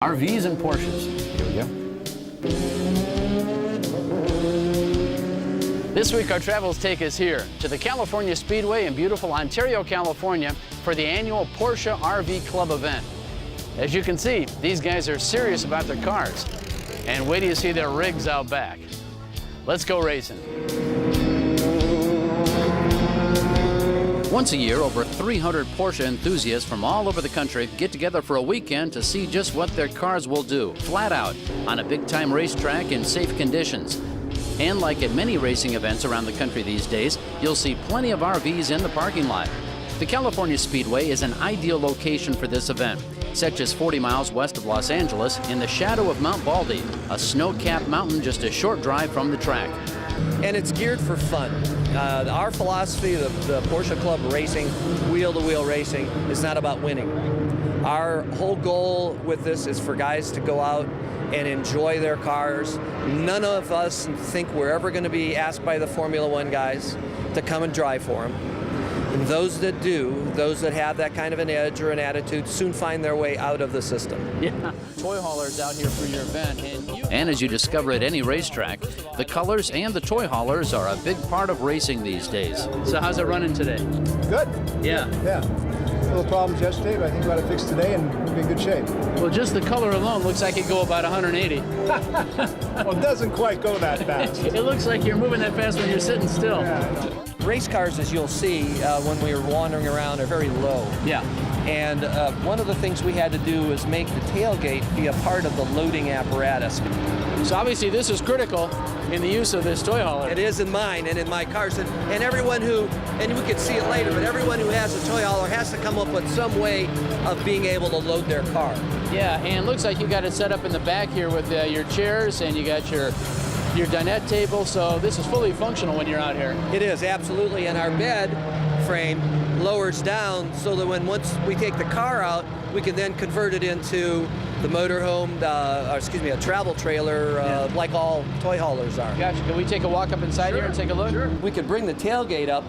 RVs and Porsches. Here we go. This week our travels take us here to the California Speedway in beautiful Ontario, California for the annual Porsche RV Club event. As you can see, these guys are serious about their cars. And wait till you see their rigs out back. Let's go racing. Once a year, over 300 Porsche enthusiasts from all over the country get together for a weekend to see just what their cars will do, flat out, on a big-time racetrack in safe conditions. And like at many racing events around the country these days, you'll see plenty of RVs in the parking lot. The California Speedway is an ideal location for this event, set just 40 miles west of Los Angeles in the shadow of Mount Baldy, a snow-capped mountain just a short drive from the track. And it's geared for fun. Our philosophy, the Porsche Club racing, wheel-to-wheel racing, is not about winning. Our whole goal with this is for guys to go out and enjoy their cars. None of us think we're ever going to be asked by the Formula One guys to come and drive for them. And those that do, those that have that kind of an edge or an attitude, soon find their way out of the system. Yeah. Toy haulers out here for your event. And as you discover at any racetrack, the colors and the toy haulers are a big part of racing these days. So how's it running today? Good. Yeah. Yeah. Little problems yesterday, but I think we got it fixed today and we'll be in good shape. Well, just the color alone looks like it go about 180. Well, it doesn't quite go that fast. It looks like you're moving that fast when you're sitting still. Yeah. Race cars, as you'll see when we were wandering around, are very low. Yeah. And one of the things we had to do was make the tailgate be a part of the loading apparatus. So obviously this is critical in the use of this toy hauler. It is in mine and in my cars. And everyone who, and we can see it later, but everyone who has a toy hauler has to come up with some way of being able to load their car. Yeah, and it looks like you got it set up in the back here with your chairs, and you got your dinette table, so this is fully functional when you're out here. It is, absolutely, and our bed frame lowers down so that once we take the car out, we can then convert it into the motorhome, a travel trailer, like all toy haulers are. Gotcha. Can we take a walk up inside here and take a look? Sure. We could bring the tailgate up,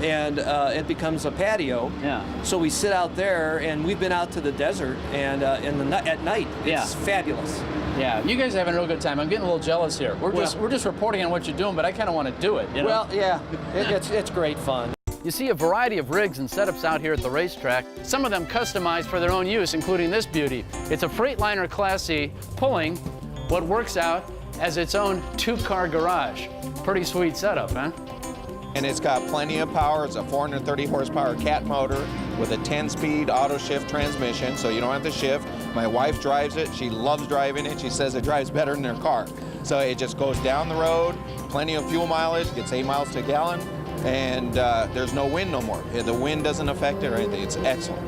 and it becomes a patio. Yeah. So we sit out there, and we've been out to the desert, and at night, it's fabulous. Yeah, you guys are having a real good time. I'm getting a little jealous here. We're just reporting on what you're doing, but I kind of want to do it. You know? Well, yeah, it's great fun. You see a variety of rigs and setups out here at the racetrack, some of them customized for their own use, including this beauty. It's a Freightliner Class C pulling what works out as its own two-car garage. Pretty sweet setup, huh? And it's got plenty of power. It's a 430 horsepower cat motor with a 10-speed auto shift transmission, so you don't have to shift. My wife drives it. She loves driving it. She says it drives better than her car. So it just goes down the road, plenty of fuel mileage, gets 8 miles to a gallon, and there's no wind no more. The wind doesn't affect it or anything. It's excellent.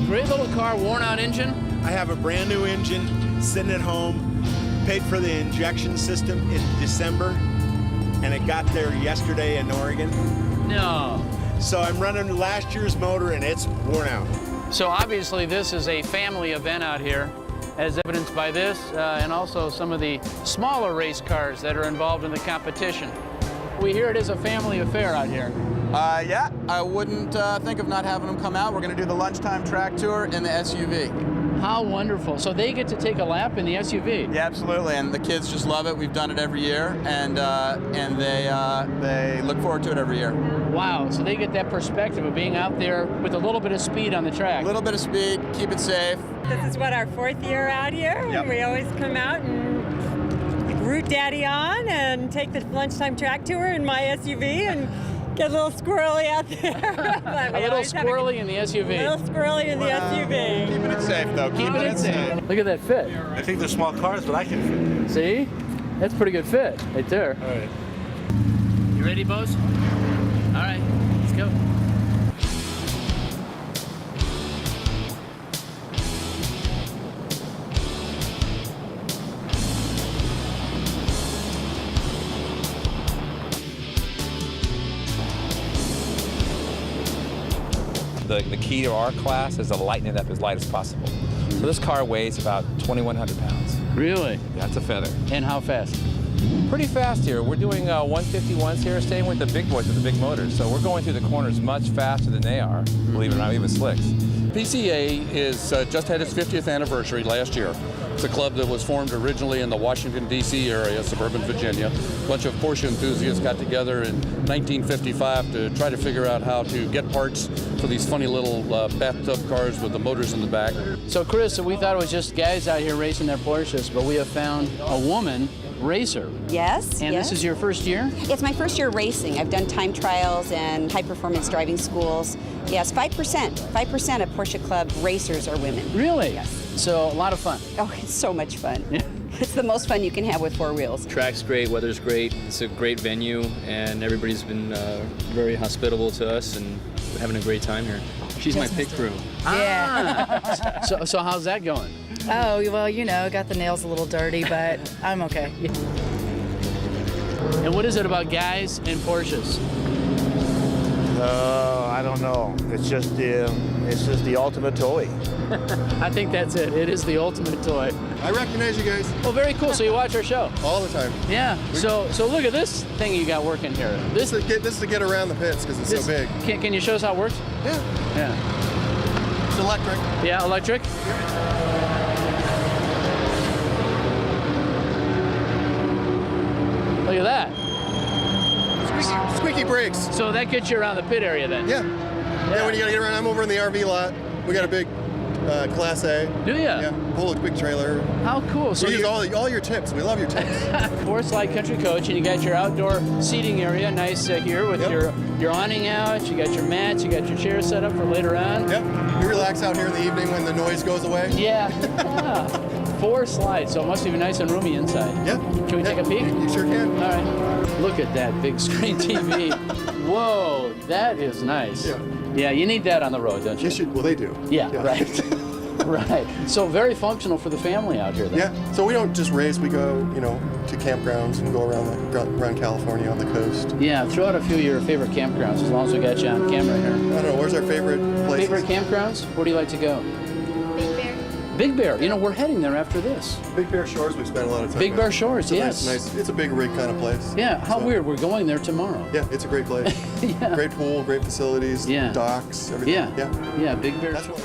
Great little car, worn-out engine. I have a brand new engine sitting at home, paid for the injection system in December, and it got there yesterday in Oregon. No. So I'm running last year's motor and it's worn out. So obviously this is a family event out here, as evidenced by this and also some of the smaller race cars that are involved in the competition. We hear it is a family affair out here. Yeah, I wouldn't think of not having them come out. We're going to do the lunchtime track tour in the SUV. How wonderful. So they get to take a lap in the SUV? Yeah, absolutely, and the kids just love it. We've done it every year, and they look forward to it every year. Wow, so they get that perspective of being out there with a little bit of speed on the track. A little bit of speed, keep it safe. This is our 4th year out here. Yep. We always come out and root Daddy on and take the lunchtime track tour in my SUV and get a little squirrely out there. A little squirrely in the SUV. A little squirrely in the SUV. Keeping it safe, though. Keeping it safe. Look at that fit. I think they're small cars, but I can fit. See? That's a pretty good fit right there. All right. You ready, Bose? All right, let's go. The key to our class is to lighten it up as light as possible. So this car weighs about 2,100 pounds. Really? That's a feather. And how fast? Pretty fast here. We're doing 151s here, staying with the big boys with the big motors. So we're going through the corners much faster than they are, believe it or not, even slicks. PCA is just had its 50th anniversary last year. It's a club that was formed originally in the Washington, D.C. area, suburban Virginia. A bunch of Porsche enthusiasts got together in 1955 to try to figure out how to get parts for these funny little bathtub cars with the motors in the back. So, Chris, we thought it was just guys out here racing their Porsches, but we have found a woman racer. Yes. And yes. this is your first year? It's my first year racing. I've done time trials and high-performance driving schools. Yes, 5%. 5% of Porsche Club racers are women. Really? Yes. So, a lot of fun. Oh, it's so much fun. Yeah. It's the most fun you can have with four wheels. Track's great, weather's great. It's a great venue, and everybody's been very hospitable to us, and we're having a great time here. She's my pit crew. Yeah. so how's that going? Oh, well, you know, got the nails a little dirty, but I'm okay. And what is it about guys and Porsches? I don't know. It's just the ultimate toy. I think that's it. It is the ultimate toy. I recognize you guys Oh, very cool. So you watch our show? all the time. Yeah. So look at this thing you got working here. This is to get around the pits because it's so big. Can you show us how it works? Yeah. Yeah. It's electric. Yeah, electric? Look at that. Squeaky brakes. So that gets you around the pit area then? Yeah. Yeah, when you gotta get around, I'm over in the RV lot. We got a big Class A. Do you? Yeah, pull a big trailer. How cool. So we use all your tips. We love your tips. Four Slide Country Coach, and you got your outdoor seating area, nice here with your awning out. You got your mats, you got your chairs set up for later on. Yep. We relax out here in the evening when the noise goes away. Yeah. Four slides, so it must be nice and roomy inside. Yeah. Can we take a peek? You sure can. All right. Look at that big screen TV. Whoa, that is nice. Yeah. Yeah, you need that on the road, don't you? Yes, well, they do. Yeah, right. Right. So very functional for the family out here then. Yeah. So we don't just race. We go, to campgrounds and go around California on the coast. Yeah. Throw out a few of your favorite campgrounds as long as we got you on camera here. I don't know. Where's our favorite place? Favorite campgrounds? Where do you like to go? Big Bear. Big Bear. We're heading there after this. Big Bear Shores. We spent a lot of time. Big Bear Shores. It's a yes. nice. It's a big rig kind of place. Yeah. How weird. We're going there tomorrow. Yeah. It's a great place. Yeah. Great pool. Great facilities. Yeah. Docks. Everything. Yeah. Yeah. Big Bear. That's what